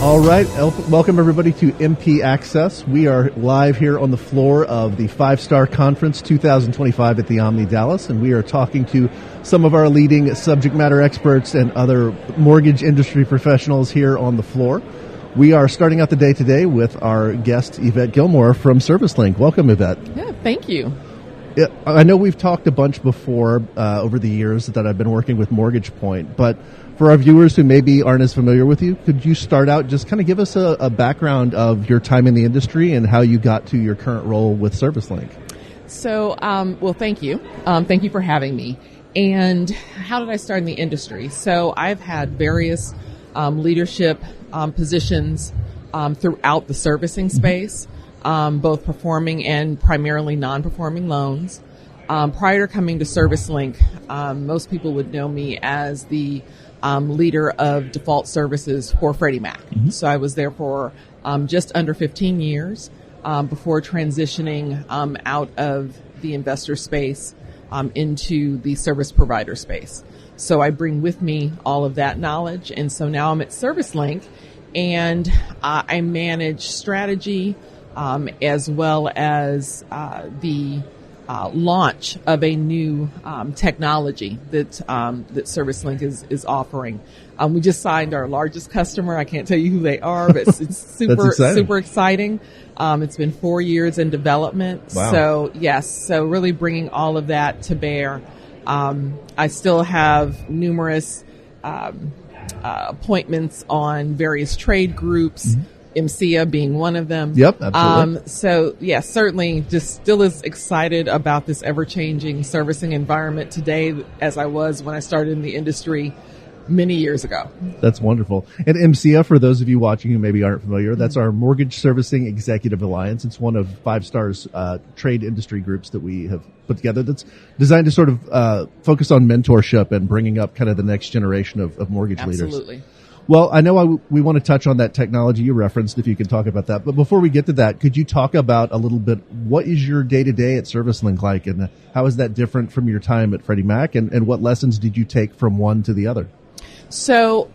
All right, welcome everybody to MP Access. We are live here on the floor of the 5-Star Conference 2025 at the Omni Dallas, and we are talking to some of our leading subject matter experts and other mortgage industry professionals here on the floor. We are starting out the day today with our guest, Yvette Gilmore from ServiceLink. Welcome, Yvette. Yeah, thank you. I know we've talked a bunch before over the years that I've been working with Mortgage Point, but for our viewers who maybe aren't as familiar with you, could you start out, just kind of give us a background of your time in the industry and how you got to your current role with ServiceLink? So, well, thank you. Thank you for having me. And how did I start in the industry? So I've had various leadership positions throughout the servicing space, both performing and primarily non-performing loans. Prior to coming to ServiceLink, most people would know me as the leader of default services for Freddie Mac. Mm-hmm. So I was there for just under 15 years before transitioning out of the investor space into the service provider space. So I bring with me all of that knowledge. And so now I'm at ServiceLink, and I manage strategy as well as the launch of a new technology that ServiceLink is offering. We just signed our largest customer. I can't tell you who they are, but it's super exciting. It's been 4 years in development. Wow. So yes, so really bringing all of that to bear. I still have numerous appointments on various trade groups. Mm-hmm. MCA being one of them. Yep, absolutely. So, yeah, certainly just still as excited about this ever-changing servicing environment today as I was when I started in the industry many years ago. That's wonderful. And MCA, for those of you watching who maybe aren't familiar, that's our Mortgage Servicing Executive Alliance. It's one of 5-Star's trade industry groups that we have put together that's designed to sort of focus on mentorship and bringing up kind of the next generation of mortgage leaders. Absolutely. Well, I know we want to touch on that technology you referenced, if you can talk about that. But before we get to that, could you talk about a little bit, what is your day-to-day at ServiceLink like, and how is that different from your time at Freddie Mac, and what lessons did you take from one to the other? So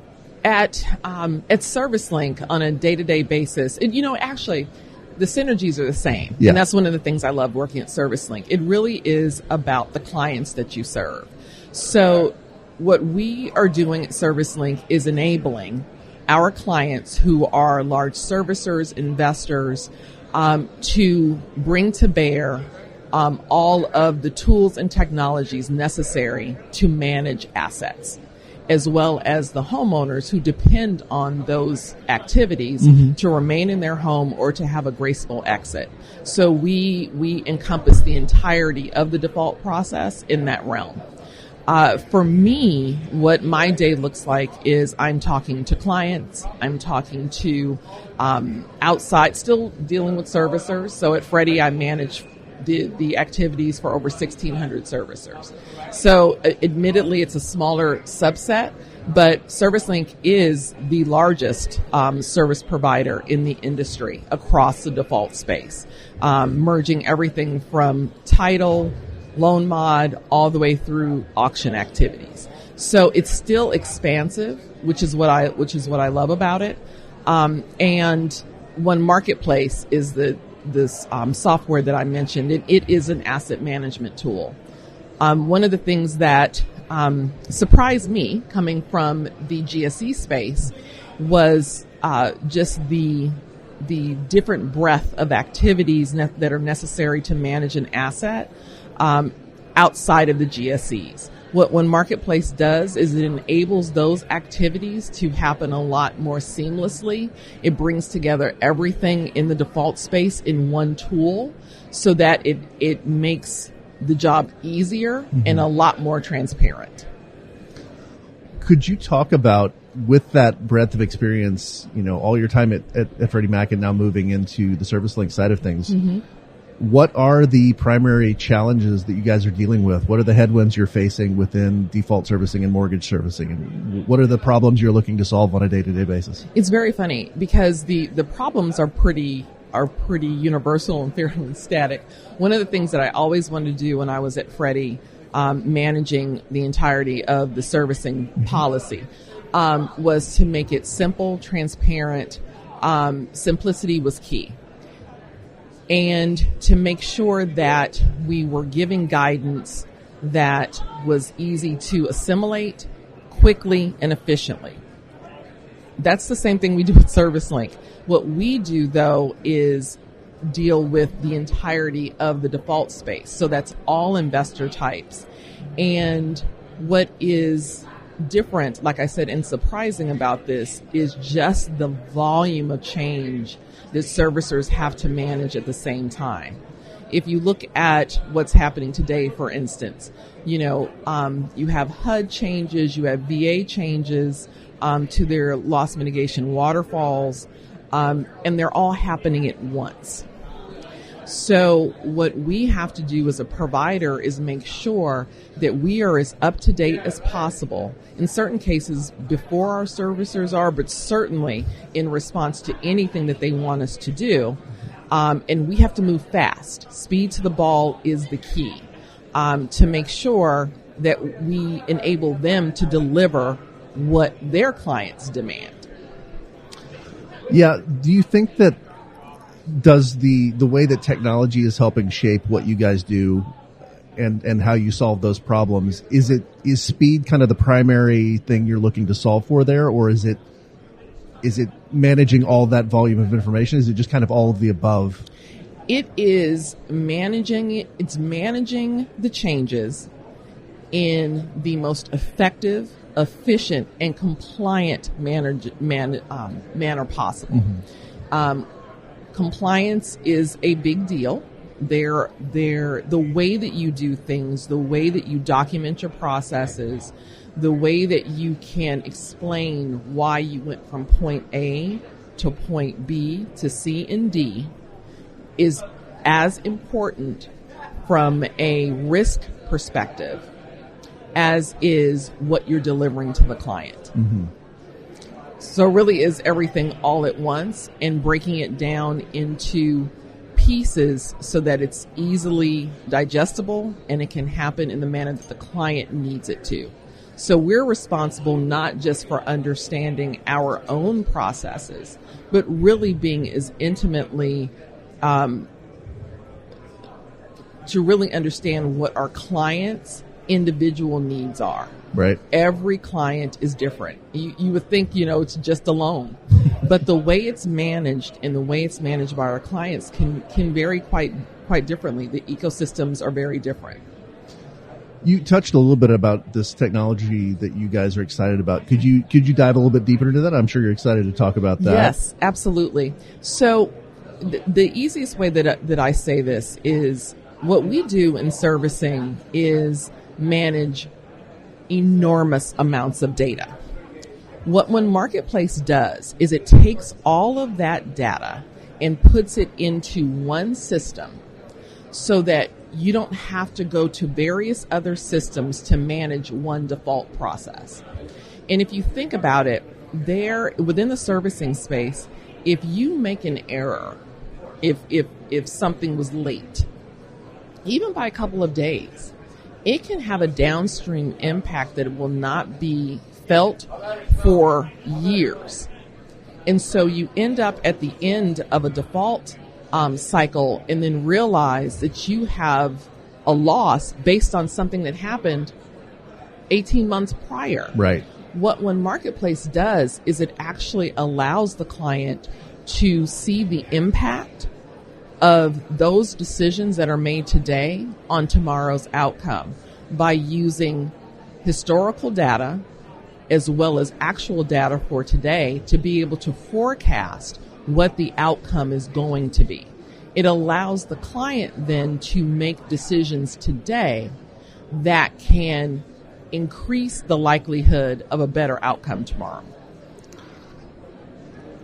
at ServiceLink on a day-to-day basis, actually, the synergies are the same. Yeah. And that's one of the things I love working at ServiceLink. It really is about the clients that you serve. So what we are doing at ServiceLink is enabling our clients who are large servicers, investors, to bring to bear all of the tools and technologies necessary to manage assets, as well as the homeowners who depend on those activities to remain in their home or to have a graceful exit. So we encompass the entirety of the default process in that realm. For me, what my day looks like is I'm talking to clients, I'm talking to outside, still dealing with servicers. So at Freddie, I manage the activities for over 1,600 servicers. So admittedly, it's a smaller subset, but ServiceLink is the largest service provider in the industry across the default space, merging everything from title, loan mod, all the way through auction activities. So it's still expansive, which is what I love about it. And One Marketplace is this software that I mentioned. It is an asset management tool. One of the things that surprised me coming from the GSE space was just the different breadth of activities that are necessary to manage an asset outside of the GSEs. What One Marketplace does is it enables those activities to happen a lot more seamlessly. It brings together everything in the default space in one tool so that it makes the job easier and a lot more transparent. Could you talk about, with that breadth of experience, all your time at Freddie Mac and now moving into the ServiceLink side of things, what are the primary challenges that you guys are dealing with? What are the headwinds you're facing within default servicing and mortgage servicing? And what are the problems you're looking to solve on a day-to-day basis? It's very funny because the problems are pretty universal and fairly static. One of the things that I always wanted to do when I was at Freddie, managing the entirety of the servicing policy, was to make it simple, transparent. Simplicity was key. And to make sure that we were giving guidance that was easy to assimilate quickly and efficiently. That's the same thing we do with ServiceLink. What we do, though, is deal with the entirety of the default space. So that's all investor types. And what is different, like I said, and surprising about this is just the volume of change that servicers have to manage at the same time. If you look at what's happening today, for instance, you have HUD changes, you have VA changes to their loss mitigation waterfalls, and they're all happening at once. So what we have to do as a provider is make sure that we are as up to date as possible. In certain cases, before our servicers are, but certainly in response to anything that they want us to do. And we have to move fast. Speed to the ball is the key to make sure that we enable them to deliver what their clients demand. Yeah. Do you think that does the way that technology is helping shape what you guys do and how you solve those problems, is speed kind of the primary thing you're looking to solve for there, or is it managing all that volume of information? Is it just kind of all of the above? It is managing it. It's managing the changes in the most effective, efficient, and compliant manner possible. Mm-hmm. Compliance is a big deal. The way that you do things, the way that you document your processes, the way that you can explain why you went from point A to point B to C and D is as important from a risk perspective as is what you're delivering to the client. Mm-hmm. So really is everything all at once and breaking it down into pieces so that it's easily digestible and it can happen in the manner that the client needs it to. So we're responsible not just for understanding our own processes, but really being as intimately to really understand what our clients' individual needs are. Right. Every client is different. You would think, it's just a loan. But the way it's managed and the way it's managed by our clients can vary quite differently. The ecosystems are very different. You touched a little bit about this technology that you guys are excited about. Could you dive a little bit deeper into that? I'm sure you're excited to talk about that. Yes, absolutely. So the easiest way that I say this is what we do in servicing is manage enormous amounts of data. What One Marketplace does is it takes all of that data and puts it into one system so that you don't have to go to various other systems to manage one default process. And if you think about it, there within the servicing space, if you make an error, if something was late, even by a couple of days, it can have a downstream impact that will not be felt for years. And so you end up at the end of a default cycle and then realize that you have a loss based on something that happened 18 months prior. Right. What One Marketplace does is it actually allows the client to see the impact of those decisions that are made today on tomorrow's outcome by using historical data as well as actual data for today to be able to forecast what the outcome is going to be. It allows the client then to make decisions today that can increase the likelihood of a better outcome tomorrow.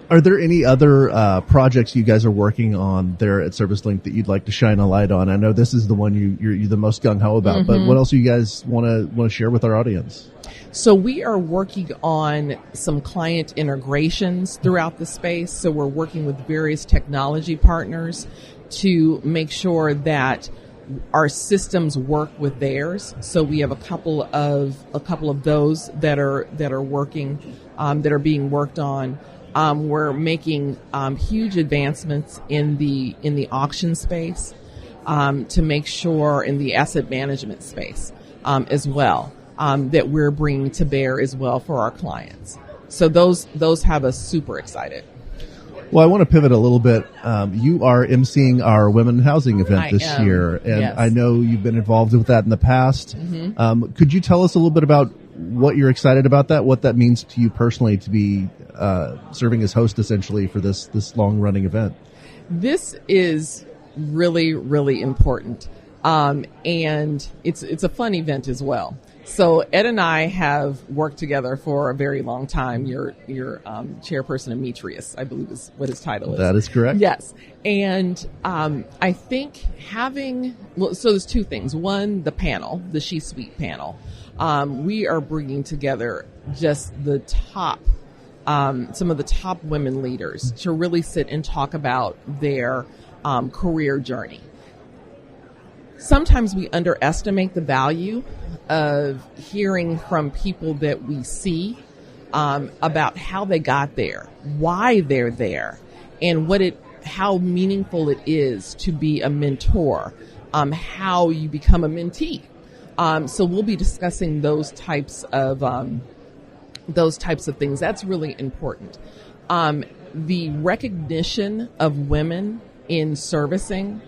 Are there any other projects you guys are working on there at ServiceLink that you'd like to shine a light on? I know this is the one you're the most gung-ho about, mm-hmm. but what else do you guys want to share with our audience? So we are working on some client integrations throughout the space. So we're working with various technology partners to make sure that our systems work with theirs. So we have a couple of those that are working, that are being worked on. We're making huge advancements in the auction space, to make sure in the asset management space as well, that we're bringing to bear as well for our clients. So those have us super excited. Well, I want to pivot a little bit. You are emceeing our Women Housing event this year, and yes. I know you've been involved with that in the past. Mm-hmm. Could you tell us a little bit about what you're excited about that, what that means to you personally to be serving as host essentially for this long-running event? This is really, really important, and it's a fun event as well. So Ed and I have worked together for a very long time. Your chairperson, Demetrius, I believe is what his title is. That is correct. Yes. And I think so there's two things. One, the panel, the She Suite panel. We are bringing together just the top, some of the top women leaders to really sit and talk about their career journey. Sometimes we underestimate the value of hearing from people that we see about how they got there, why they're there, and how meaningful it is to be a mentor, how you become a mentee. So we'll be discussing those types of things. That's really important. The recognition of women in servicing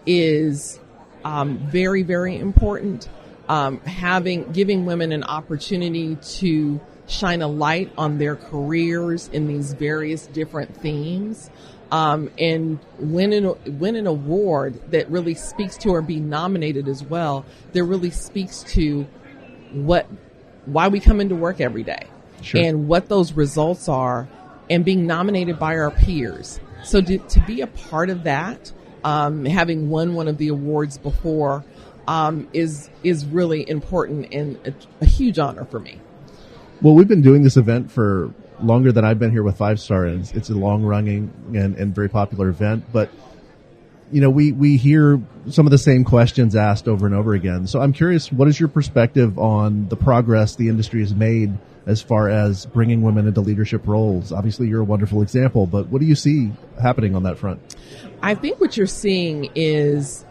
is very, very important. Giving women an opportunity to shine a light on their careers in these various different themes, and win an award that really speaks to, or be nominated as well, that really speaks to why we come into work every day. Sure. And what those results are, and being nominated by our peers. So to be a part of that, having won one of the awards before, is really important and a huge honor for me. Well, we've been doing this event for longer than I've been here with 5 Star, and it's a long-running and very popular event. But we hear some of the same questions asked over and over again. So I'm curious, what is your perspective on the progress the industry has made as far as bringing women into leadership roles? Obviously, you're a wonderful example, but what do you see happening on that front? I think what you're seeing is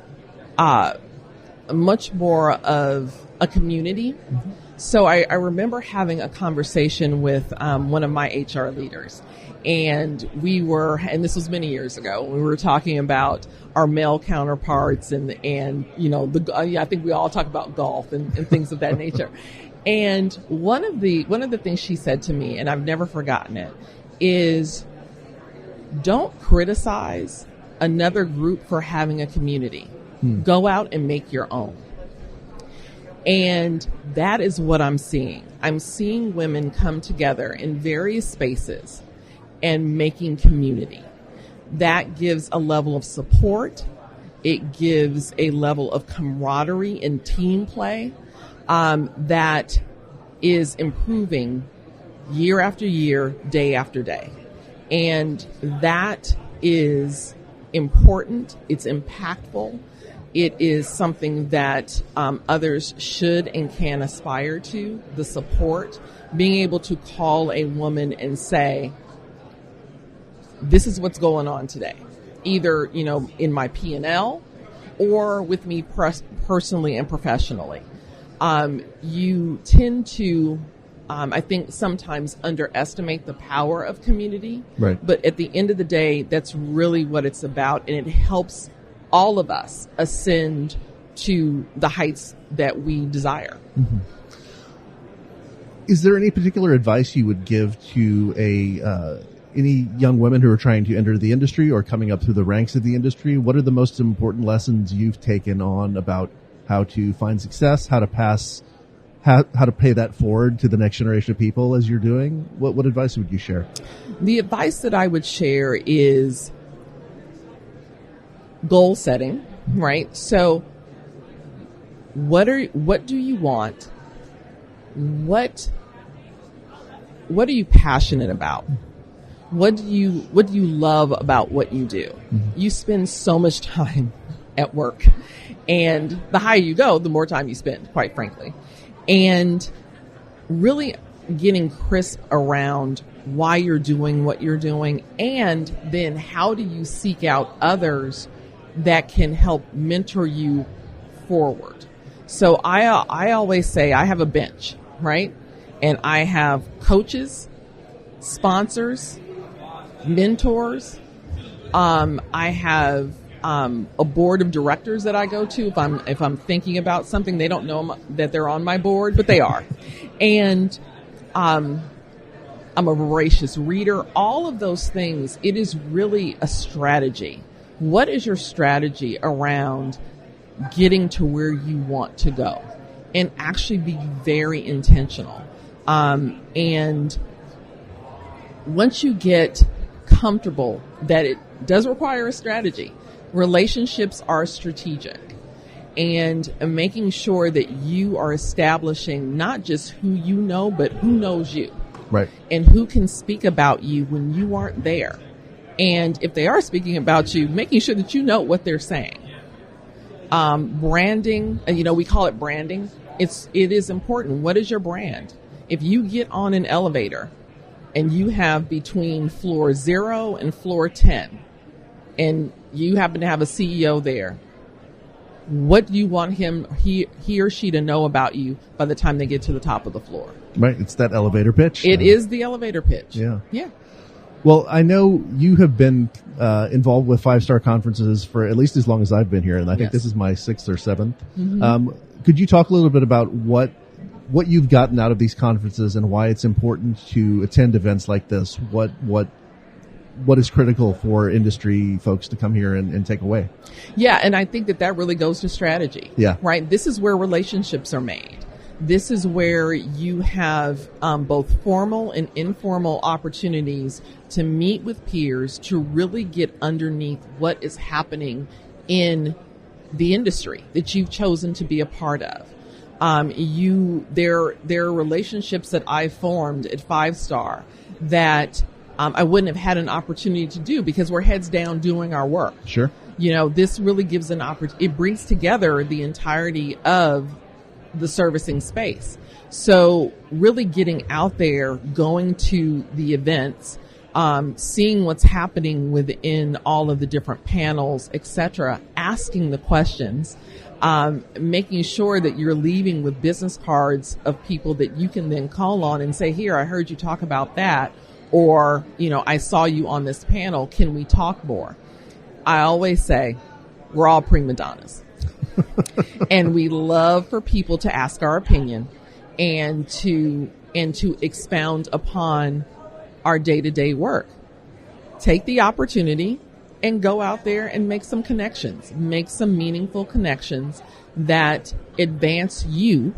much more of a community. Mm-hmm. So I remember having a conversation with one of my HR leaders, and and this was many years ago, we were talking about our male counterparts and I think we all talk about golf and things of that nature. And one of the things she said to me, and I've never forgotten it, is don't criticize another group for having a community. Go out and make your own. And that is what I'm seeing. I'm seeing women come together in various spaces and making community. That gives a level of support. It gives a level of camaraderie and team play that is improving year after year, day after day. And that is important. It's impactful. It is something that others should and can aspire to, the support, being able to call a woman and say, this is what's going on today, either, in my P&L or with me personally and professionally. You tend to, I think, sometimes underestimate the power of community. Right. But at the end of the day, that's really what it's about, and it helps all of us ascend to the heights that we desire. Mm-hmm. Is there any particular advice you would give to any young women who are trying to enter the industry or coming up through the ranks of the industry? What are the most important lessons you've taken on about how to find success, how to pay that forward to the next generation of people as you're doing? What advice would you share? The advice that I would share is goal setting, right? So what do you want? What are you passionate about? What do you love about what you do? Mm-hmm. You spend so much time at work. And the higher you go, the more time you spend, quite frankly. And really getting crisp around why you're doing what you're doing, and then how do you seek out others that can help mentor you forward. So I always say I have a bench, right? And I have coaches, sponsors, mentors. I have a board of directors that I go to if I'm thinking about something. They don't know that they're on my board, but they are. And I'm a voracious reader. All of those things. It is really a strategy. What is your strategy around getting to where you want to go? And actually be very intentional. And once you get comfortable that it does require a strategy, relationships are strategic, and making sure that you are establishing not just who you know, but who knows you. Right. And who can speak about you when you aren't there. And if they are speaking about you, making sure that you know what they're saying. Branding, we call it branding. It is important. What is your brand? If you get on an elevator and you have between floor 0 and floor 10, and you happen to have a CEO there, what do you want he or she to know about you by the time they get to the top of the floor? Right. It's that elevator pitch. It is the elevator pitch. Yeah. Yeah. Well, I know you have been involved with 5-star conferences for at least as long as I've been here, and I think this is my 6th or 7th. Mm-hmm. Could you talk a little bit about what you've gotten out of these conferences and why it's important to attend events like this? What is critical for industry folks to come here and take away? Yeah, and I think that really goes to strategy. Yeah. Right? This is where relationships are made. This is where you have both formal and informal opportunities to meet with peers to really get underneath what is happening in the industry that you've chosen to be a part of. There are relationships that I formed at 5-star that I wouldn't have had an opportunity to do because we're heads down doing our work. Sure. This really gives an opportunity. It brings together the entirety of the servicing space. So really getting out there, going to the events, seeing what's happening within all of the different panels, etc., asking the questions, making sure that you're leaving with business cards of people that you can then call on and say, here, I heard you talk about that, or, I saw you on this panel. Can we talk more? I always say we're all prima donnas. And we love for people to ask our opinion and to expound upon our day-to-day work. Take the opportunity and go out there and make some connections, make some meaningful connections that advance you,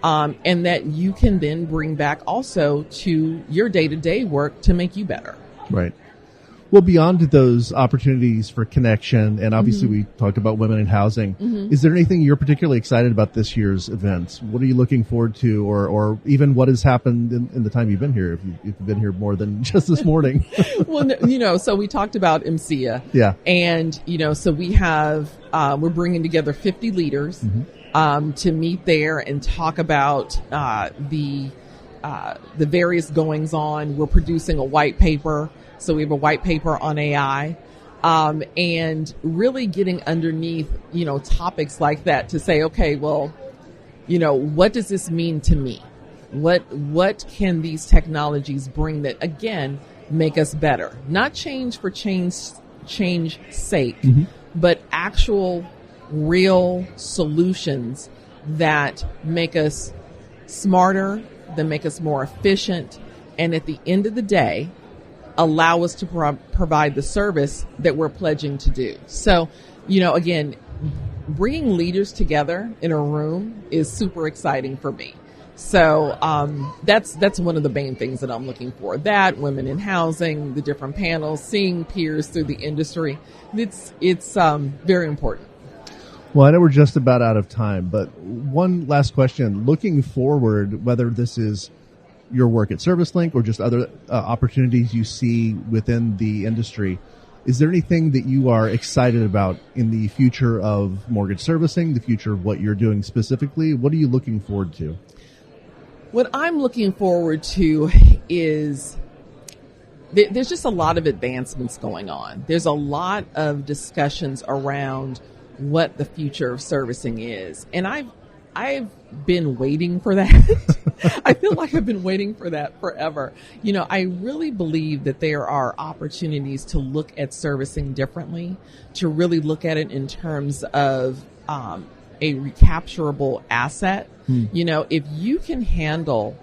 and that you can then bring back also to your day-to-day work to make you better. Right. Well, beyond those opportunities for connection, and obviously we talked about women in housing, is there anything you're particularly excited about this year's events? What are you looking forward to, or even what has happened in the time you've been here, if you've been here more than just this morning? Well, so we talked about MCA. Yeah. And, so we have, we're bringing together 50 leaders to meet there and talk about the various goings on. We're producing a white paper. So we have a white paper on AI, and really getting underneath, topics like that to say, okay, well, what does this mean to me? What can these technologies bring that, again, make us better? Not change for change sake, but actual real solutions that make us smarter, that make us more efficient, and at the end of the day, allow us to provide the service that we're pledging to do. So, again, bringing leaders together in a room is super exciting for me. So that's one of the main things that I'm looking for. That, women in housing, the different panels, seeing peers through the industry. It's very important. Well, I know we're just about out of time, but one last question. Looking forward, whether this is your work at ServiceLink or just other opportunities you see within the industry, Is there anything that you are excited about in the future of mortgage servicing, the future of what you're doing specifically? What are you looking forward to? What I'm looking forward to is there's just a lot of advancements going on. There's a lot of discussions around what the future of servicing is. And I've been waiting for that. I feel like I've been waiting for that forever. You know, I really believe that there are opportunities to look at servicing differently, to really look at it in terms of a recapturable asset. You know, if you can handle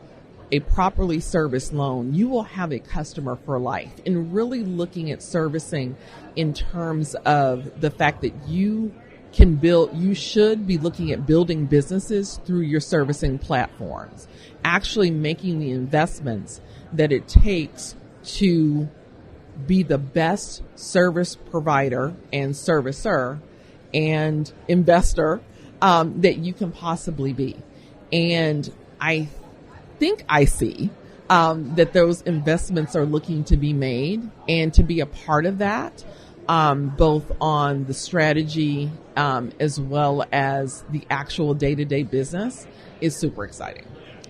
a properly serviced loan, you will have a customer for life. And really looking at servicing in terms of the fact that you should be looking at building businesses through your servicing platforms, actually making the investments that it takes to be the best service provider and servicer and investor that you can possibly be. And I think I see that those investments are looking to be made, and to be a part of that, both on the strategy as well as the actual day-to-day business, is super exciting.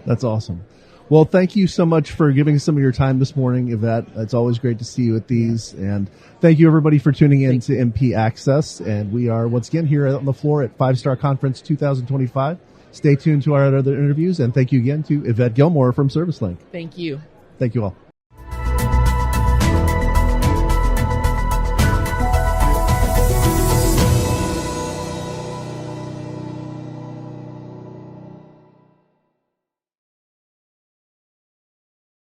That's awesome. Well, thank you so much for giving some of your time this morning, Yvette. It's always great to see you at these. And thank you, everybody, for tuning in to MP Access. And we are once again here on the floor at 5-Star Conference 2025. Stay tuned to our other interviews. And thank you again to Yvette Gilmore from ServiceLink. Thank you. Thank you all.